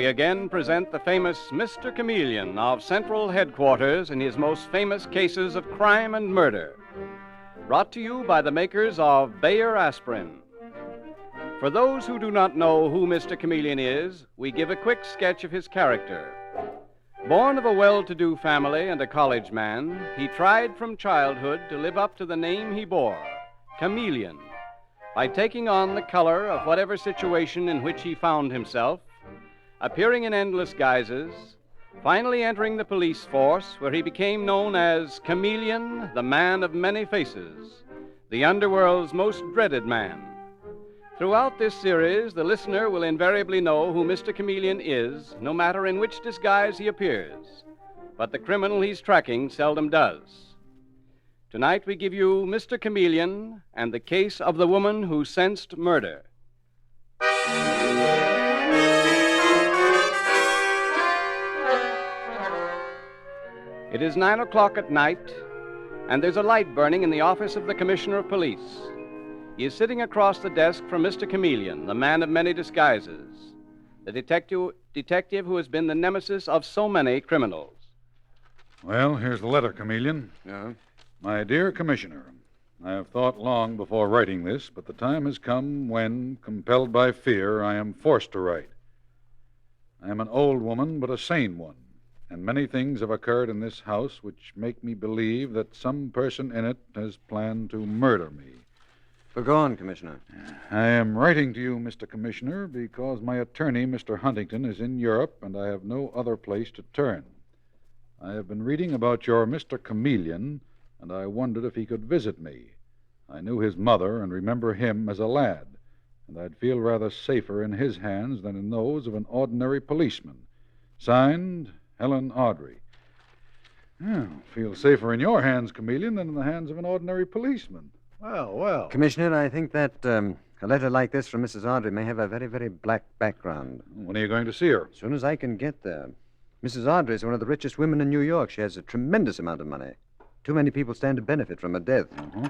we again present the famous Mr. Chameleon of Central Headquarters in his most famous cases of crime and murder. Brought to you by the makers of Bayer Aspirin. For those who do not know who Mr. Chameleon is, we give a quick sketch of his character. Born of a well-to-do family and a college man, he tried from childhood to live up to the name he bore, Chameleon, by taking on the color of whatever situation in which he found himself, appearing in endless guises, finally entering the police force, where he became known as Chameleon, the man of many faces, the underworld's most dreaded man. Throughout this series, the listener will invariably know who Mr. Chameleon is, no matter in which disguise he appears. But the criminal he's tracking seldom does. Tonight we give you Mr. Chameleon and the case of the woman who sensed murder. It is 9 o'clock at night, and there's a light burning in the office of the Commissioner of Police. He is sitting across the desk from Mr. Chameleon, the man of many disguises, the detective who has been the nemesis of so many criminals. Well, here's the letter, Chameleon. Yeah? My dear Commissioner, I have thought long before writing this, but the time has come when, compelled by fear, I am forced to write. I am an old woman, but a sane one, and many things have occurred in this house which make me believe that some person in it has planned to murder me. Well, go on, Commissioner. I am writing to you, Mr. Commissioner, because my attorney, Mr. Huntington, is in Europe, and I have no other place to turn. I have been reading about your Mr. Chameleon, and I wondered if he could visit me. I knew his mother and remember him as a lad, and I'd feel rather safer in his hands than in those of an ordinary policeman. Signed, Helen Audrey. Well, feel safer in your hands, Chameleon, than in the hands of an ordinary policeman. Well. Commissioner, I think that a letter like this from Mrs. Audrey may have a very, very black background. When are you going to see her? As soon as I can get there. Mrs. Audrey is one of the richest women in New York. She has a tremendous amount of money. Too many people stand to benefit from her death. Uh-huh.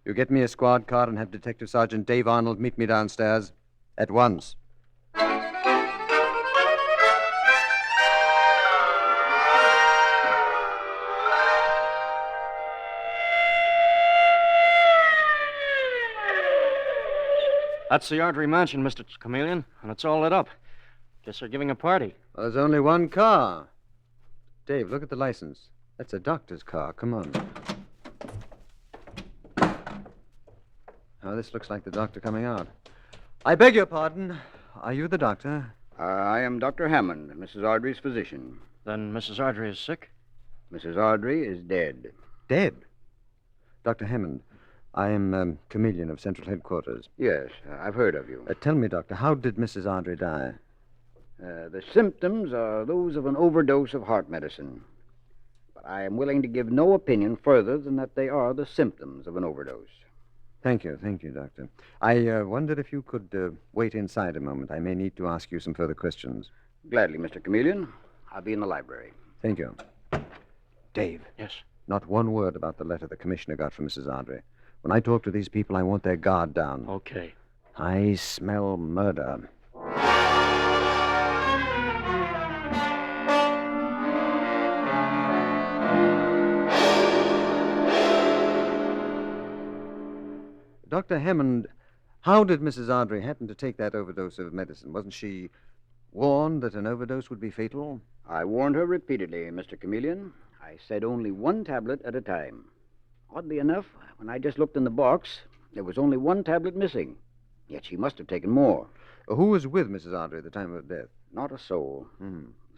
You get me a squad car and have Detective Sergeant Dave Arnold meet me downstairs at once. That's the Audrey Mansion, Mr. Chameleon, and it's all lit up. Guess they're giving a party. Well, there's only one car. Dave, look at the license. That's a doctor's car. Come on. Now, this looks like the doctor coming out. I beg your pardon. Are you the doctor? I am Dr. Hammond, Mrs. Audrey's physician. Then Mrs. Audrey is sick? Mrs. Audrey is dead. Dead? Dr. Hammond, I am Chameleon of Central Headquarters. Yes, I've heard of you. Tell me, Doctor, how did Mrs. Audrey die? The symptoms are those of an overdose of heart medicine. But I am willing to give no opinion further than that they are the symptoms of an overdose. Thank you, Doctor. I wondered if you could wait inside a moment. I may need to ask you some further questions. Gladly, Mr. Chameleon. I'll be in the library. Thank you. Dave. Yes. Not one word about the letter the commissioner got from Mrs. Audrey. When I talk to these people, I want their guard down. Okay. I smell murder. Dr. Hammond, how did Mrs. Audrey happen to take that overdose of medicine? Wasn't she warned that an overdose would be fatal? I warned her repeatedly, Mr. Chameleon. I said only one tablet at a time. Oddly enough, when I just looked in the box, there was only one tablet missing. Yet she must have taken more. Who was with Mrs. Audrey at the time of death? Not a soul.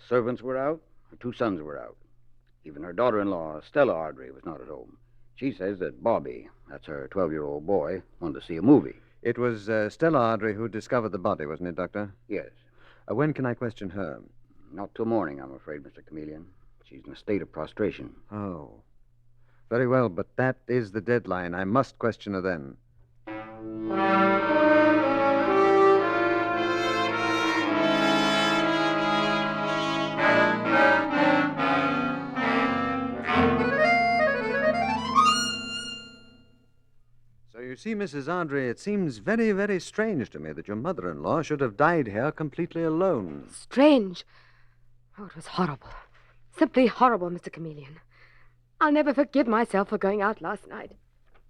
Servants were out. Her 2 sons were out. Even her daughter-in-law, Stella Audrey, was not at home. She says that Bobby, that's her 12-year-old boy, wanted to see a movie. It was Stella Audrey who discovered the body, wasn't it, Doctor? Yes. When can I question her? Not till morning, I'm afraid, Mr. Chameleon. She's in a state of prostration. Oh. Very well, but that is the deadline. I must question her then. see, Mrs. Audrey, it seems very, very strange to me that your mother-in-law should have died here completely alone. Strange. Oh, it was horrible. Simply horrible, Mr. Chameleon. I'll never forgive myself for going out last night.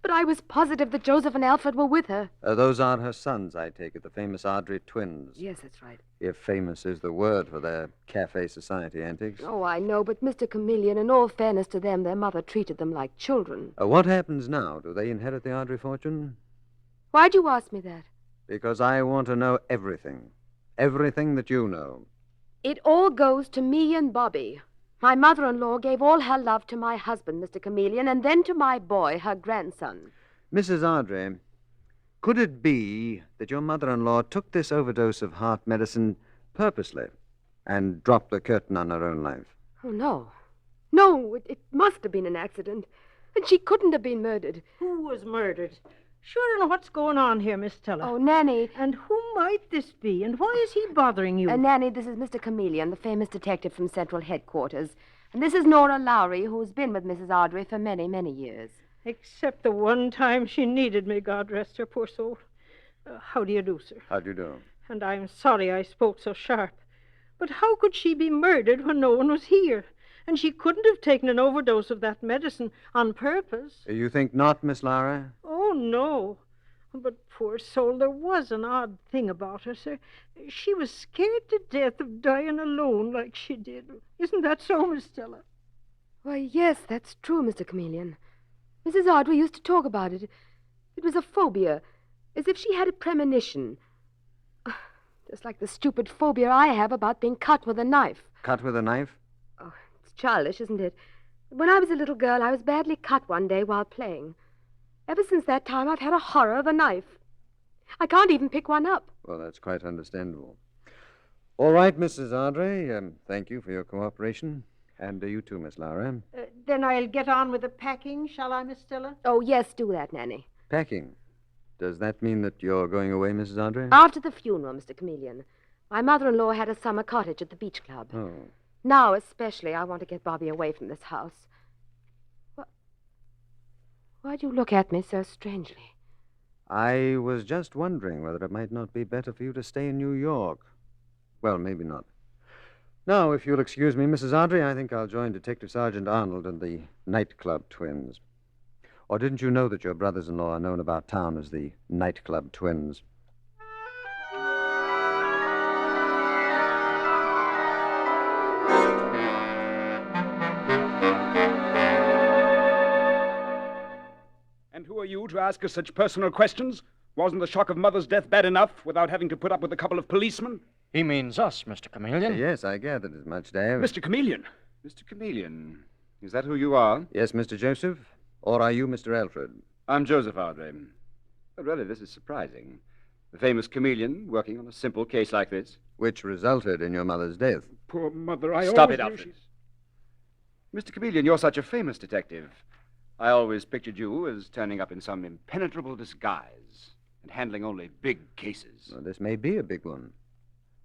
But I was positive that Joseph and Alfred were with her. Those are her sons, I take it, the famous Audrey twins. Yes, that's right. If famous is the word for their cafe society antics. Oh, I know, but Mr. Chameleon, in all fairness to them, their mother treated them like children. What happens now? Do they inherit the Audrey fortune? Why'd you ask me that? Because I want to know everything. Everything that you know. It all goes to me and Bobby. My mother-in-law gave all her love to my husband, Mr. Chameleon, and then to my boy, her grandson. Mrs. Audrey, could it be that your mother-in-law took this overdose of heart medicine purposely and dropped the curtain on her own life? Oh, no. No, it must have been an accident. And she couldn't have been murdered. Who was murdered? Sure don't know what's going on here, Miss Stella. Oh, Nanny. And who might this be? And why is he bothering you? Nanny, this is Mr. Chameleon, the famous detective from Central Headquarters. And this is Nora Lowry, who's been with Mrs. Audrey for many, many years. Except the one time she needed me, God rest her poor soul. How do you do, sir? How do you do? And I'm sorry I spoke so sharp. But how could she be murdered when no one was here? And she couldn't have taken an overdose of that medicine on purpose. You think not, Miss Lara? Oh, no. But poor soul, there was an odd thing about her, sir. She was scared to death of dying alone like she did. Isn't that so, Miss Stella? Why, yes, that's true, Mr. Chameleon. Mrs. Audrey used to talk about it. It was a phobia, as if she had a premonition. Just like the stupid phobia I have about being cut with a knife. Cut with a knife? Oh, it's childish, isn't it? When I was a little girl, I was badly cut one day while playing. Ever since that time, I've had a horror of a knife. I can't even pick one up. Well, that's quite understandable. All right, Mrs. Audrey. Thank you for your cooperation. And you too, Miss Lara. Then I'll get on with the packing, shall I, Miss Stella? Oh, yes, do that, Nanny. Packing. Does that mean that you're going away, Mrs. Audrey? After the funeral, Mr. Chameleon. My mother-in-law had a summer cottage at the beach club. Oh. Now, especially, I want to get Bobby away from this house. Why'd you look at me so strangely? I was just wondering whether it might not be better for you to stay in New York. Well, maybe not. Now, if you'll excuse me, Mrs. Audrey, I think I'll join Detective Sergeant Arnold and the nightclub twins. Or didn't you know that your brothers-in-law are known about town as the nightclub twins? And who are you to ask us such personal questions? Wasn't the shock of Mother's death bad enough without having to put up with a couple of policemen? He means us, Mr. Chameleon. Yes, I gathered as much, Dave. Mr. Chameleon. Mr. Chameleon, is that who you are? Yes, Mr. Joseph? Or are you Mr. Alfred? I'm Joseph Audrey. But really, this is surprising. The famous chameleon working on a simple case like this. Which resulted in your mother's death. Poor Mother, I Stop always it, knew Alfred. Mr. Chameleon, you're such a famous detective. I always pictured you as turning up in some impenetrable disguise and handling only big cases. Well, this may be a big one.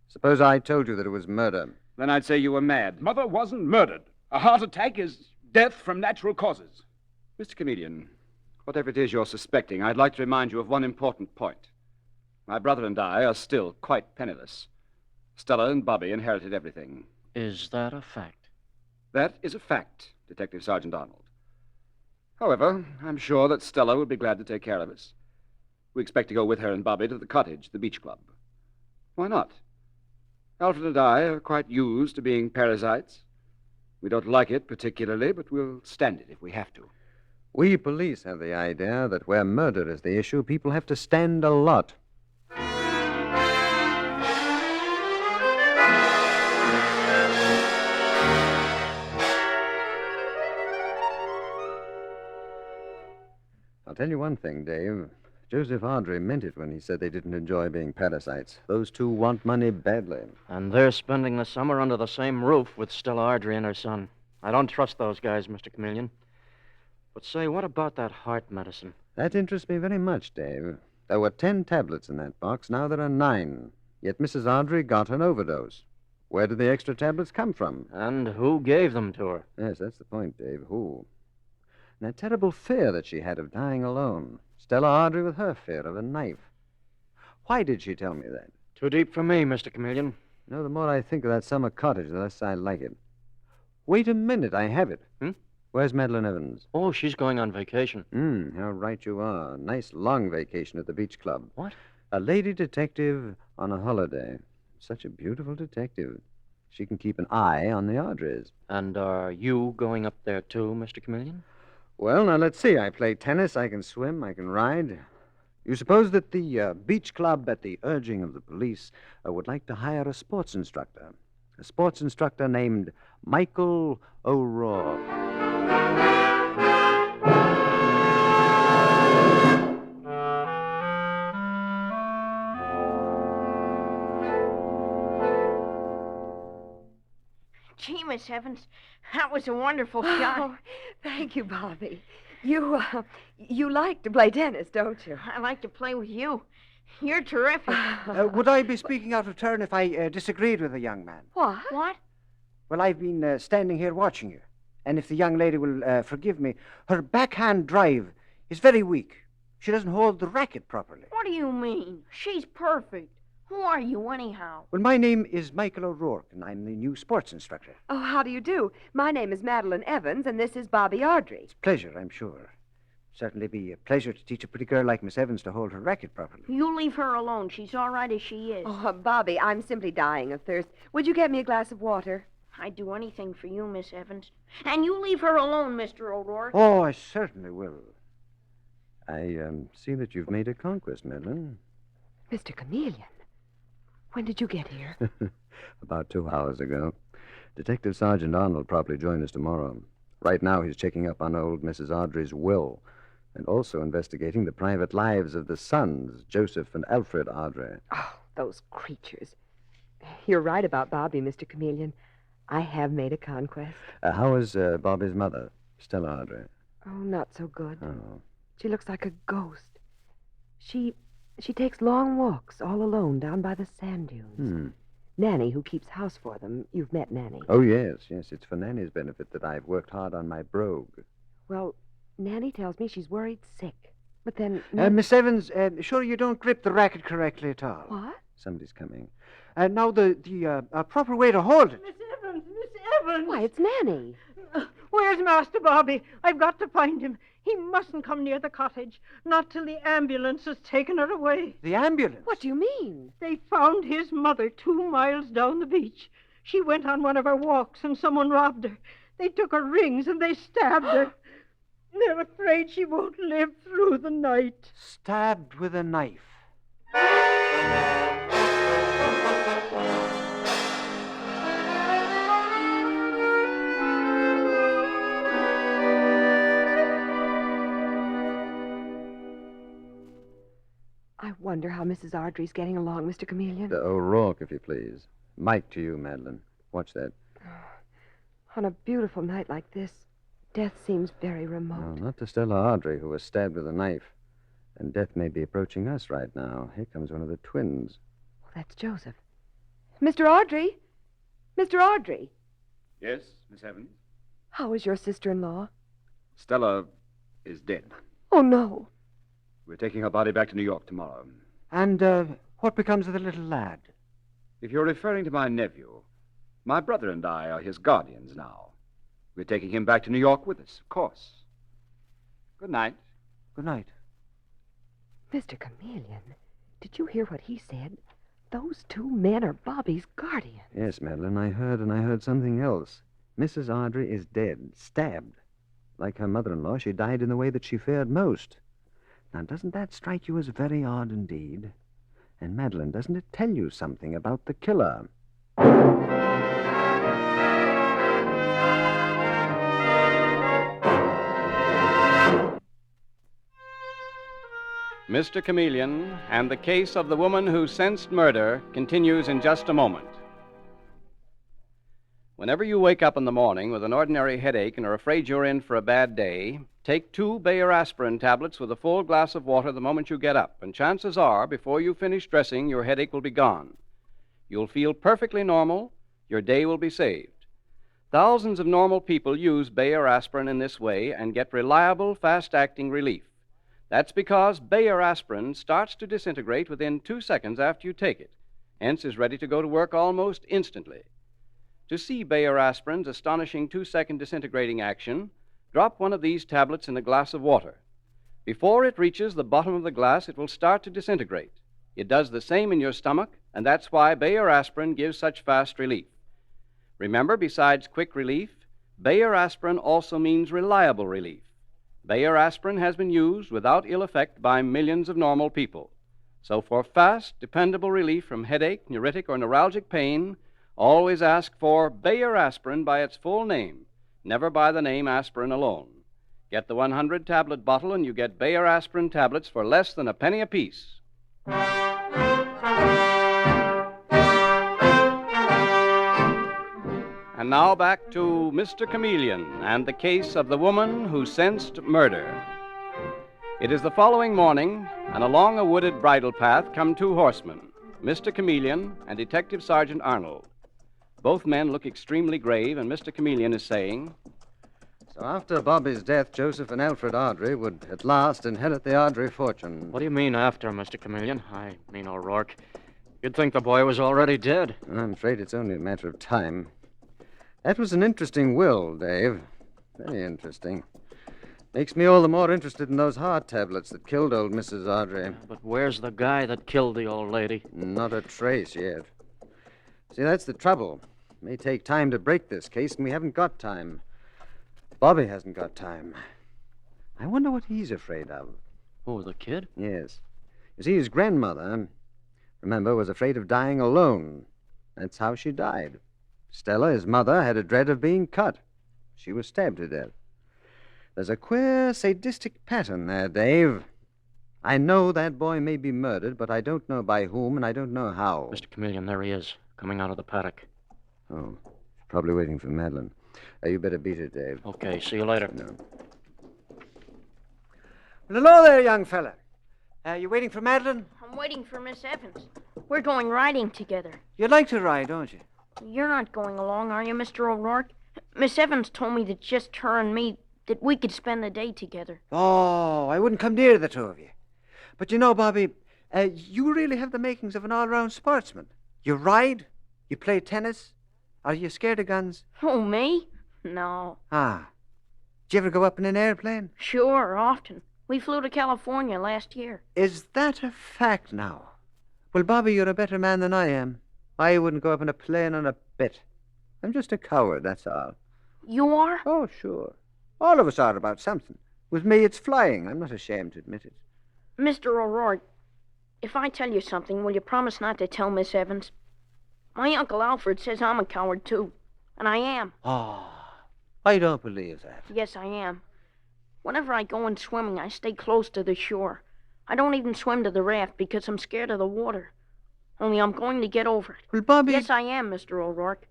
Suppose I told you that it was murder. Then I'd say you were mad. Mother wasn't murdered. A heart attack is death from natural causes. Mr. Chameleon, whatever it is you're suspecting, I'd like to remind you of one important point. My brother and I are still quite penniless. Stella and Bobby inherited everything. Is that a fact? That is a fact, Detective Sergeant Arnold. However, I'm sure that Stella would be glad to take care of us. We expect to go with her and Bobby to the cottage, the beach club. Why not? Alfred and I are quite used to being parasites. We don't like it particularly, but we'll stand it if we have to. We police have the idea that where murder is the issue, people have to stand a lot. I'll tell you one thing, Dave. Joseph Audrey meant it when he said they didn't enjoy being parasites. Those two want money badly. And they're spending the summer under the same roof with Stella Audrey and her son. I don't trust those guys, Mr. Chameleon. But say, what about that heart medicine? That interests me very much, Dave. There were 10 tablets in that box. Now there are 9. Yet Mrs. Audrey got an overdose. Where did the extra tablets come from? And who gave them to her? Yes, that's the point, Dave. Who? And that terrible fear that she had of dying alone. Stella Audrey with her fear of a knife. Why did she tell me that? Too deep for me, Mr. Chameleon. You know, the more I think of that summer cottage, the less I like it. Wait a minute, I have it. Where's Madeline Evans? Oh, she's going on vacation. How right you are. Nice long vacation at the beach club. What? A lady detective on a holiday. Such a beautiful detective. She can keep an eye on the Audreys. And are you going up there, too, Mr. Chameleon? Well, now let's see. I play tennis, I can swim, I can ride. You suppose that the beach club, at the urging of the police, would like to hire a sports instructor. A sports instructor named Michael O'Rourke. Gee, Miss Evans, that was a wonderful shot. Oh, thank you, Bobby. You like to play tennis, don't you? I like to play with you. You're terrific. Would I be speaking out of turn if I disagreed with the young man? What? What? Well, I've been standing here watching you. And if the young lady will forgive me, her backhand drive is very weak. She doesn't hold the racket properly. What do you mean? She's perfect. Who are you, anyhow? Well, my name is Michael O'Rourke, and I'm the new sports instructor. Oh, how do you do? My name is Madeline Evans, and this is Bobby Ardrey. It's a pleasure, I'm sure. Certainly be a pleasure to teach a pretty girl like Miss Evans to hold her racket properly. You leave her alone. She's all right as she is. Oh, Bobby, I'm simply dying of thirst. Would you get me a glass of water? I'd do anything for you, Miss Evans. And you leave her alone, Mr. O'Rourke. Oh, I certainly will. I see that you've made a conquest, Madeline. Mr. Chameleon, when did you get here? About 2 hours ago. Detective Sergeant Arnold will probably join us tomorrow. Right now, he's checking up on old Mrs. Audrey's will and also investigating the private lives of the sons, Joseph and Alfred Audrey. Oh, those creatures. You're right about Bobby, Mr. Chameleon. I have made a conquest. How is Bobby's mother, Stella Audrey? Oh, not so good. Oh. She looks like a ghost. She takes long walks all alone down by the sand dunes. Nanny, who keeps house for them, you've met Nanny. Oh, yes. It's for Nanny's benefit that I've worked hard on my brogue. Well, Nanny tells me she's worried sick. But then... Miss Evans, sure you don't grip the racket correctly at all. What? Somebody's coming. Now, the proper way to hold it. Miss Evans! Why, it's Nanny. Where's Master Bobby? I've got to find him. He mustn't come near the cottage. Not till the ambulance has taken her away. The ambulance? What do you mean? They found his mother 2 miles down the beach. She went on one of her walks and someone robbed her. They took her rings and they stabbed her. They're afraid she won't live through the night. Stabbed with a knife. I wonder how Mrs. Ardrey's getting along, Mr. Chameleon. O'Rourke, if you please. Mike to you, Madeline. Watch that. On a beautiful night like this, death seems very No, remote. not to Stella Audrey, who was stabbed with a knife. And death may be approaching us right now. Here comes one of the twins. Well, that's Joseph. Mr. Ardrey? Mr. Ardrey, Yes, Miss Evans? how is your sister-in-law? Stella is dead. Oh, no. We're taking her body back to New York tomorrow. And what becomes of the little lad? If you're referring to my nephew, my brother and I are his guardians now. We're taking him back to New York with us, of course. Good night. Good night. Mr. Chameleon, did you hear what he said? Those 2 men are Bobby's guardians. Yes, Madeline, I heard, and I heard something else. Mrs. Audrey is dead, stabbed. Like her mother-in-law, she died in the way that she feared most. Now, doesn't that strike you as very odd indeed? And, Madeline, doesn't it tell you something about the killer? Mr. Chameleon and the case of the woman who sensed murder continues in just a moment. Whenever you wake up in the morning with an ordinary headache and are afraid you're in for a bad day, take 2 Bayer aspirin tablets with a full glass of water the moment you get up, and chances are, before you finish dressing, your headache will be gone. You'll feel perfectly normal. Your day will be saved. Thousands of normal people use Bayer aspirin in this way and get reliable, fast-acting relief. That's because Bayer aspirin starts to disintegrate within 2 seconds after you take it, hence is ready to go to work almost instantly. To see Bayer aspirin's astonishing 2-second disintegrating action, drop one of these tablets in a glass of water. Before it reaches the bottom of the glass, it will start to disintegrate. It does the same in your stomach, and that's why Bayer aspirin gives such fast relief. Remember, besides quick relief, Bayer aspirin also means reliable relief. Bayer aspirin has been used without ill effect by millions of normal people. So for fast, dependable relief from headache, neuritic, or neuralgic pain, always ask for Bayer aspirin by its full name, never by the name aspirin alone. Get the 100-tablet bottle and you get Bayer aspirin tablets for less than a penny apiece. And now back to Mr. Chameleon and the case of the woman who sensed murder. It is the following morning, and along a wooded bridle path come 2 horsemen, Mr. Chameleon and Detective Sergeant Arnold. Both men look extremely grave, and Mr. Chameleon is saying, So after Bobby's death, Joseph and Alfred Ardrey would at last inherit the Ardrey fortune. What do you mean after, Mr. Chameleon? I mean O'Rourke. You'd think the boy was already dead. I'm afraid it's only a matter of time. That was an interesting will, Dave. Very interesting. Makes me all the more interested in those heart tablets that killed old Mrs. Ardrey. But where's the guy that killed the old lady? Not a trace yet. See, that's the trouble. It may take time to break this case, and we haven't got time. Bobby hasn't got time. I wonder what he's afraid of. Oh, the kid? Yes. You see, his grandmother, remember, was afraid of dying alone. That's how she died. Stella, his mother, had a dread of being cut. She was stabbed to death. There's a queer, sadistic pattern there, Dave. I know that boy may be murdered, but I don't know by whom, and I don't know how. Mr. Chameleon, there he is, coming out of the paddock. Oh, probably waiting for Madeline. You better beat it, Dave. Okay, see you later. No. Well, hello there, young fella. You waiting for Madeline? I'm waiting for Miss Evans. We're going riding together. You like to ride, don't you? You're not going along, are you, Mr. O'Rourke? Miss Evans told me that just her and me, that we could spend the day together. Oh, I wouldn't come near the 2 of you. But you know, Bobby, you really have the makings of an all-round sportsman. You ride, you play tennis. Are you scared of guns? Oh, me? No. Ah. Did you ever go up in an airplane? Sure, often. We flew to California last year. Is that a fact now? Well, Bobby, you're a better man than I am. I wouldn't go up in a plane on a bit. I'm just a coward, that's all. You are? Oh, sure. All of us are about something. With me, it's flying. I'm not ashamed to admit it. Mr. O'Rourke, if I tell you something, will you promise not to tell Miss Evans? My Uncle Alfred says I'm a coward, too. And I am. Oh, I don't believe that. Yes, I am. Whenever I go in swimming, I stay close to the shore. I don't even swim to the raft because I'm scared of the water. Only I'm going to get over it. Well, Bobby... Yes, I am, Mr. O'Rourke.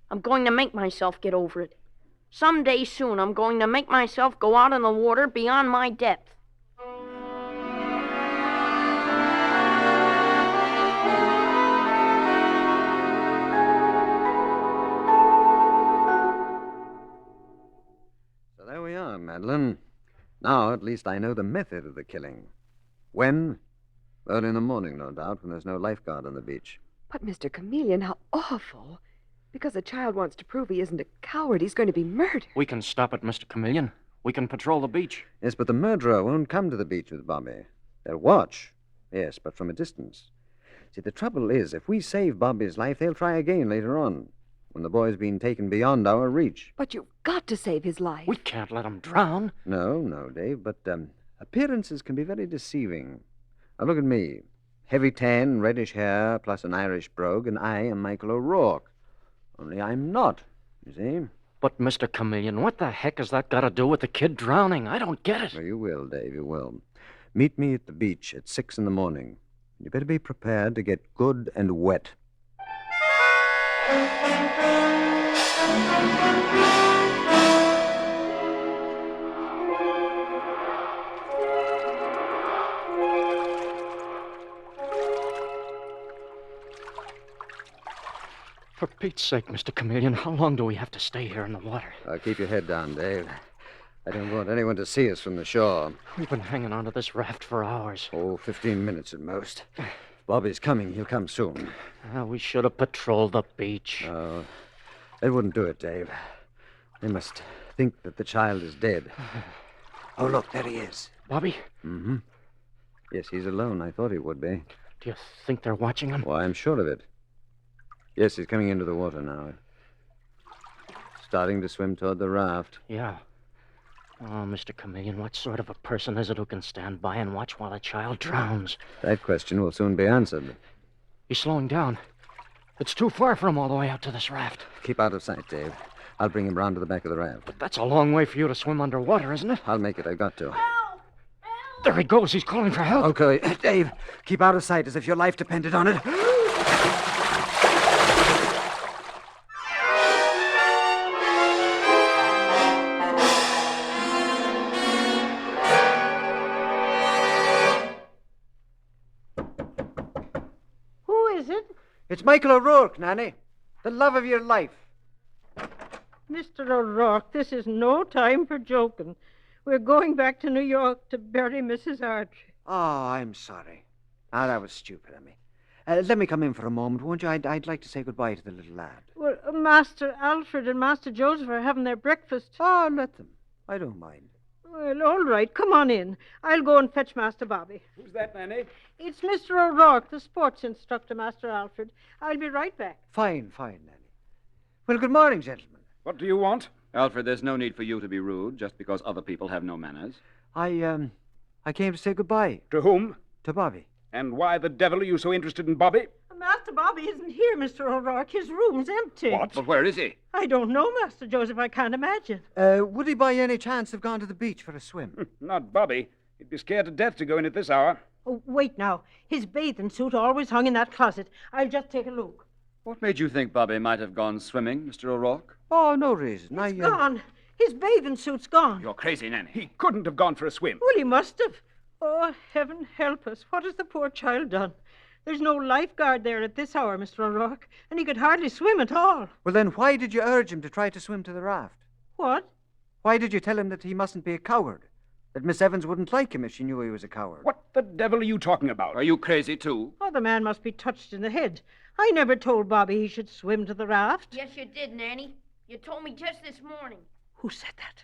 I'm going to make myself get over it. Someday soon, I'm going to make myself go out in the water beyond my depth. So there we are, Madeline. Now, at least I know the method of the killing. When? Early in the morning, no doubt, when there's no lifeguard on the beach. But, Mr. Chameleon, how awful. Because a child wants to prove he isn't a coward, he's going to be murdered. We can stop it, Mr. Chameleon. We can patrol the beach. Yes, but the murderer won't come to the beach with Bobby. They'll watch. Yes, but from a distance. See, the trouble is, if we save Bobby's life, they'll try again later on, when the boy's been taken beyond our reach. But you've got to save his life. We can't let him drown. No, Dave, but appearances can be very deceiving. Now, look at me. Heavy tan, reddish hair, plus an Irish brogue, and I am Michael O'Rourke. Only I'm not, you see. But, Mr. Chameleon, what the heck has that got to do with the kid drowning? I don't get it. Well, you will, Dave, you will. Meet me at the beach at 6 in the morning. You better be prepared to get good and wet. For Pete's sake, Mr. Chameleon, how long do we have to stay here in the water? Keep your head down, Dave. I don't want anyone to see us from the shore. We've been hanging onto this raft for hours. Oh, 15 minutes at most. If Bobby's coming. He'll come soon. We should have patrolled the beach. Oh, that wouldn't do it, Dave. They must think that the child is dead. Oh, look, there he is. Bobby? Mm-hmm. Yes, he's alone. I thought he would be. Do you think they're watching him? Why, I'm sure of it. Yes, he's coming into the water now. Starting to swim toward the raft. Yeah. Oh, Mr. Chameleon, what sort of a person is it who can stand by and watch while a child drowns? That question will soon be answered. He's slowing down. It's too far for him all the way out to this raft. Keep out of sight, Dave. I'll bring him round to the back of the raft. But that's a long way for you to swim underwater, isn't it? I'll make it. I've got to. There he goes. He's calling for help. Okay, Dave, keep out of sight as if your life depended on it. Who is it? It's Michael O'Rourke, Nanny. The love of your life. Mr. O'Rourke, this is no time for joking. We're going back to New York to bury Mrs. Ardrey. Oh, I'm sorry. Ah, that was stupid of me. Let me come in for a moment, won't you? I'd like to say goodbye to the little lad. Well, Master Alfred and Master Joseph are having their breakfast. Oh, let them. I don't mind. Well, all right. Come on in. I'll go and fetch Master Bobby. Who's that, Nanny? It's Mr. O'Rourke, the sports instructor, Master Alfred. I'll be right back. Fine, Nanny. Well, good morning, gentlemen. What do you want? Alfred, there's no need for you to be rude just because other people have no manners. I came to say goodbye To whom? to Bobby. And why the devil are you so interested in Bobby? Master Bobby isn't here, Mr. O'Rourke. His room's empty. What? But where is he? I don't know, Master Joseph. I can't imagine. Would he by any chance have gone to the beach for a swim? Not Bobby. He'd be scared to death to go in at this hour. Oh, wait now. His bathing suit always hung in that closet. I'll just take a look. What made you think Bobby might have gone swimming, Mr. O'Rourke? Oh, no reason. It's gone. His bathing suit's gone. You're crazy, Nanny. He couldn't have gone for a swim. Well, he must have. Oh, heaven help us. What has the poor child done? There's no lifeguard there at this hour, Mr. O'Rourke, and he could hardly swim at all. Well, then why did you urge him to try to swim to the raft? What? Why did you tell him that he mustn't be a coward? That Miss Evans wouldn't like him if she knew he was a coward? What the devil are you talking about? Are you crazy, too? Oh, the man must be touched in the head. I never told Bobby he should swim to the raft. Yes, you did, Nanny. You told me just this morning. Who said that?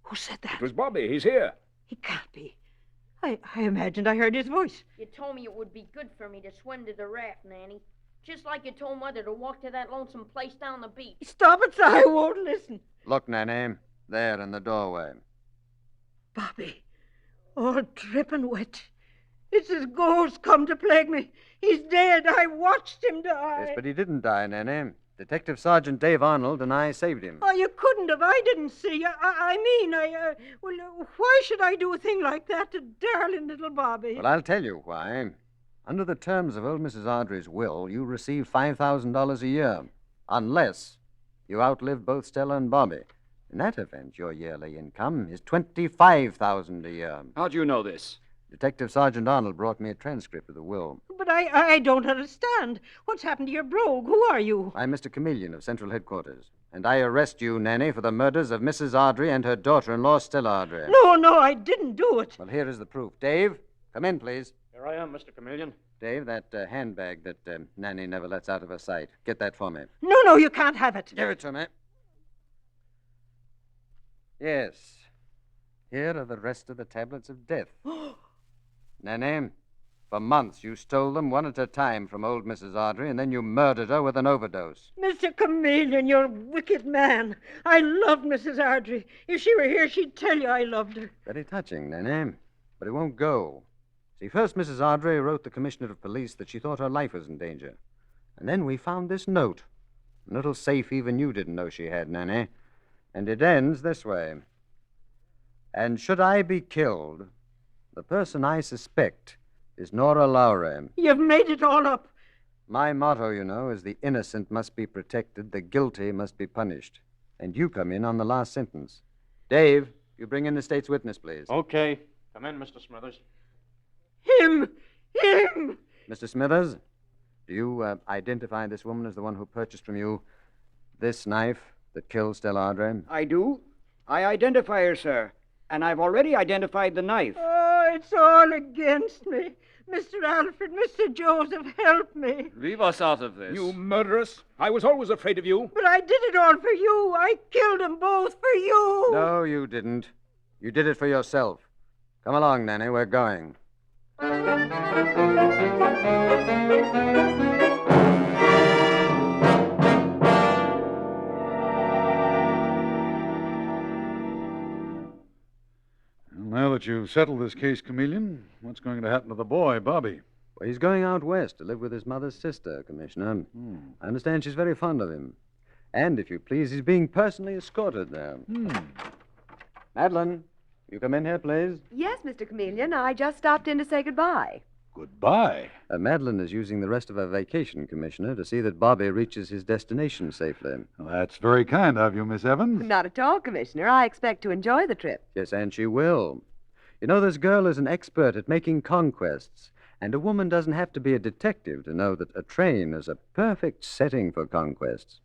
Who said that? It was Bobby. He's here. He can't be. I imagined I heard his voice. You told me it would be good for me to swim to the raft, Nanny. Just like you told Mother to walk to that lonesome place down the beach. Stop it, sir. I won't listen. Look, Nanny, there in the doorway. Bobby, all dripping wet. It's his ghost come to plague me. He's dead. I watched him die. Yes, but he didn't die, Nanny. Detective Sergeant Dave Arnold and I saved him. Oh, you couldn't have. I didn't see. Well, why should I do a thing like that to darling little Bobby? Well, I'll tell you why. Under the terms of old Mrs. Ardrey's will, you receive $5,000 a year, unless you outlive both Stella and Bobby. In that event, your yearly income is $25,000 a year. How do you know this? Detective Sergeant Arnold brought me a transcript of the will. But I don't understand. What's happened to your brogue? Who are you? I'm Mr. Chameleon of Central Headquarters, and I arrest you, Nanny, for the murders of Mrs. Ardrey and her daughter-in-law, Stella Ardrey. No, I didn't do it. Well, here is the proof. Dave, come in, please. Here I am, Mr. Chameleon. Dave, that handbag that Nanny never lets out of her sight. Get that for me. No, you can't have it. Give it to me. Yes. Here are the rest of the tablets of death. Nanny, for months you stole them one at a time from old Mrs. Ardrey, and then you murdered her with an overdose. Mr. Chameleon, you're a wicked man. I loved Mrs. Ardrey. If she were here, she'd tell you I loved her. Very touching, Nanny. But it won't go. See, first Mrs. Ardrey wrote the Commissioner of Police that she thought her life was in danger. And then we found this note. A little safe even you didn't know she had, Nanny. And it ends this way. And should I be killed, the person I suspect is Nora Lowry. You've made it all up. My motto, you know, is the innocent must be protected, the guilty must be punished. And you come in on the last sentence. Dave, you bring in the state's witness, please. Okay. Come in, Mr. Smithers. Him! Mr. Smithers, do you identify this woman as the one who purchased from you this knife that killed Stella Ardrey? I do. I identify her, sir. And I've already identified the knife. Oh, it's all against me. Mr. Alfred, Mr. Joseph, help me. Leave us out of this. You murderess. I was always afraid of you. But I did it all for you. I killed them both for you. No, you didn't. You did it for yourself. Come along, Nanny. We're going. Now that you've settled this case, Chameleon, what's going to happen to the boy, Bobby? Well, he's going out west to live with his mother's sister, Commissioner. I understand she's very fond of him. And, if you please, he's being personally escorted there. Madeline, you come in here, please. Yes, Mr. Chameleon. I just stopped in to say goodbye. Goodbye. Madeline is using the rest of her vacation, Commissioner, to see that Bobby reaches his destination safely. Well, that's very kind of you, Miss Evans. Not at all, Commissioner. I expect to enjoy the trip. Yes, and she will. You know, this girl is an expert at making conquests, and a woman doesn't have to be a detective to know that a train is a perfect setting for conquests.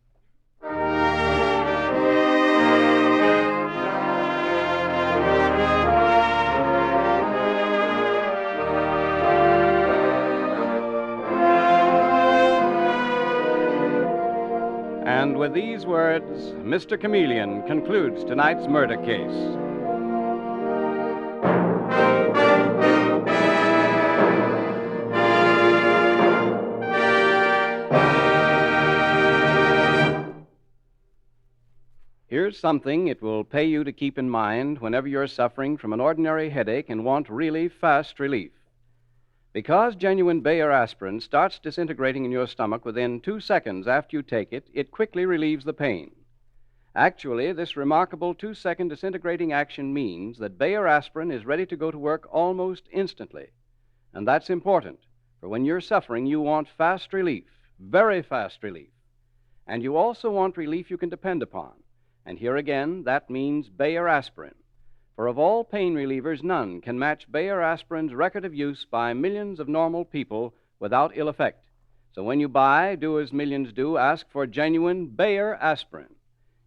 And with these words, Mr. Chameleon concludes tonight's murder case. Here's something it will pay you to keep in mind whenever you're suffering from an ordinary headache and want really fast relief. Because genuine Bayer aspirin starts disintegrating in your stomach within 2 seconds after you take it, it quickly relieves the pain. Actually, this remarkable 2-second disintegrating action means that Bayer aspirin is ready to go to work almost instantly. And that's important, for when you're suffering, you want fast relief, very fast relief. And you also want relief you can depend upon. And here again, that means Bayer aspirin. For of all pain relievers, none can match Bayer aspirin's record of use by millions of normal people without ill effect. So when you buy, do as millions do, ask for genuine Bayer aspirin.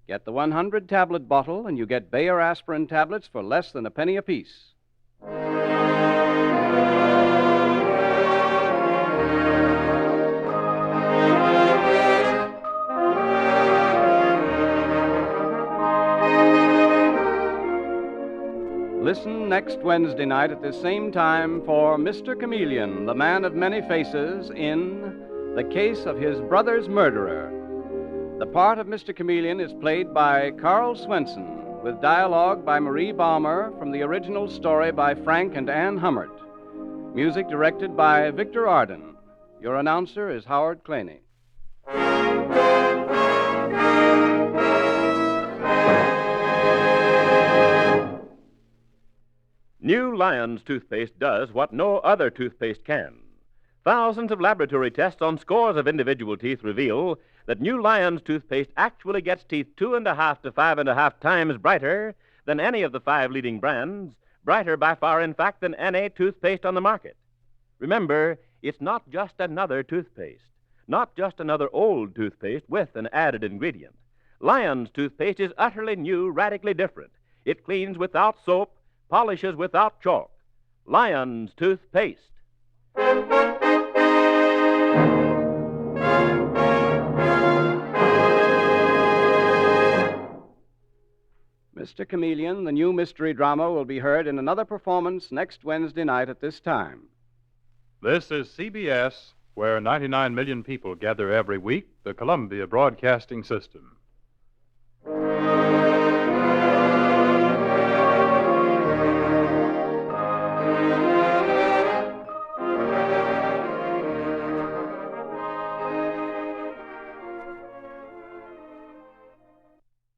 Get the 100-tablet bottle, and you get Bayer aspirin tablets for less than a penny apiece. Listen next Wednesday night at this same time for Mr. Chameleon, the man of many faces, in The Case of His Brother's Murderer. The part of Mr. Chameleon is played by Carl Swenson, with dialogue by Marie Baumer from the original story by Frank and Ann Hummert. Music directed by Victor Arden. Your announcer is Howard Claney. New Lion's toothpaste does what no other toothpaste can. Thousands of laboratory tests on scores of individual teeth reveal that New Lion's toothpaste actually gets teeth 2.5 to 5.5 times brighter than any of the 5 leading brands, brighter by far, in fact, than any toothpaste on the market. Remember, it's not just another toothpaste, not just another old toothpaste with an added ingredient. Lion's toothpaste is utterly new, radically different. It cleans without soap, polishes without chalk. Lion's toothpaste. Mr. Chameleon, the new mystery drama, will be heard in another performance next Wednesday night at this time. This is CBS, where 99 million people gather every week, the Columbia Broadcasting System.